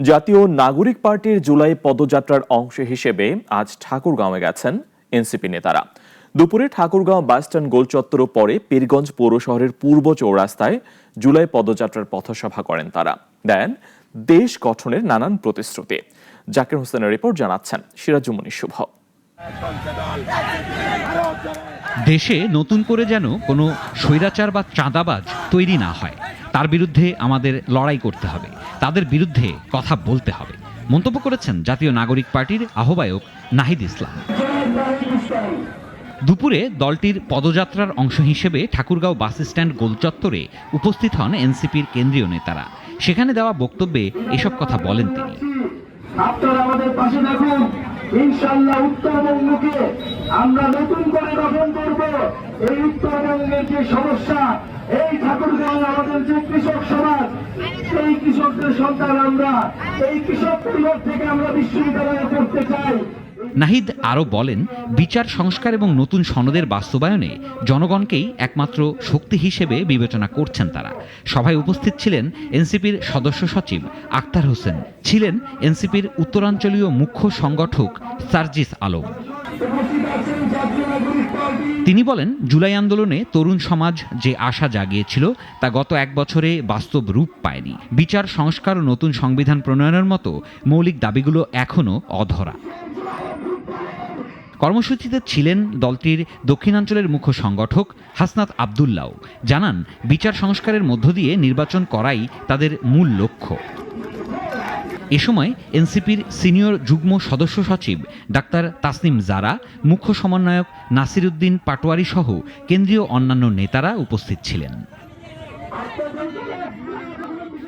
জাতীয় নাগরিক পার্টির জুলাই পদযাত্রার অংশ হিসেবে আজ ঠাকুরগাঁওয়ে গেছেন এনসিপি নেতারা। দুপুরে ঠাকুরগাঁও বাসস্ট্যান্ড গোলচত্বর পরে পীরগঞ্জ পৌর শহরের পূর্ব চৌরাস্তায় জুলাই পদযাত্রার পথসভা করেন তারা। দেন দেশ গঠনের নানান প্রতিশ্রুতি। জাকির হোসেনের রিপোর্ট জানাচ্ছেন সিরাজুমনি শুভ। দেশে নতুন করে যেন কোনো স্বৈরাচার বা চাঁদাবাজ তৈরি না হয়, তার বিরুদ্ধে আমাদের লড়াই করতে হবে, তাদের বিরুদ্ধে কথা বলতে হবে, মন্তব্য করেছেন জাতীয় নাগরিক পার্টির আহ্বায়ক নাহিদ ইসলাম। দুপুরে দলটির পদযাত্রার অংশ হিসেবে ঠাকুরগাঁও বাস স্ট্যান্ড গোলচত্বরে উপস্থিত হন এনসিপির কেন্দ্রীয় নেতারা। সেখানে দেওয়া বক্তব্যে এসব কথা বলেন তিনি। আপনারা আমাদের পাশে থাকুন, ইনশাআল্লাহ উত্তরবঙ্গকে আমরা নতুন করে গঠন করব। এই উত্তরবঙ্গের যে সমস্যা, এই ঠাকুরগাঁও আমাদের যে কৃষক সমাজ, সেই কৃষকদের সন্তান আমরা, এই কৃষক পরিবার থেকে আমরা বিশ্ববিদ্যালয়ে পড়তে চাই। নাহিদ আরও বলেন, বিচার সংস্কার এবং নতুন সনদের বাস্তবায়নে জনগণকেই একমাত্র শক্তি হিসেবে বিবেচনা করছেন তারা। সভায় উপস্থিত ছিলেন এনসিপির সদস্য সচিব আক্তার হোসেন, ছিলেন এনসিপির উত্তরাঞ্চলীয় মুখ্য সংগঠক সার্জিস আলম। তিনি বলেন, জুলাই আন্দোলনে তরুণ সমাজ যে আশা জাগিয়েছিল তা গত এক বছরে বাস্তব রূপ পায়নি। বিচার সংস্কার ও নতুন সংবিধান প্রণয়নের মতো মৌলিক দাবিগুলো এখনও অধরা। কর্মসূচিতে ছিলেন দলটির দক্ষিণাঞ্চলের মুখ্য সংগঠক হাসনাত আবদুল্লাহ। জানান, বিচার সংস্কারের মধ্য দিয়ে নির্বাচন করাই তাদের মূল লক্ষ্য। এ সময় এনসিপির সিনিয়র যুগ্ম সদস্য সচিব ডাক্তার তাসনিম জারা, মুখ্য সমন্বয়ক নাসির উদ্দিন পাটোয়ারি সহ কেন্দ্রীয় অন্যান্য নেতারা উপস্থিত ছিলেন।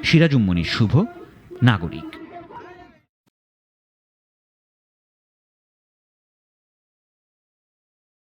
সিরাজুমনি শুভ, নাগরিক।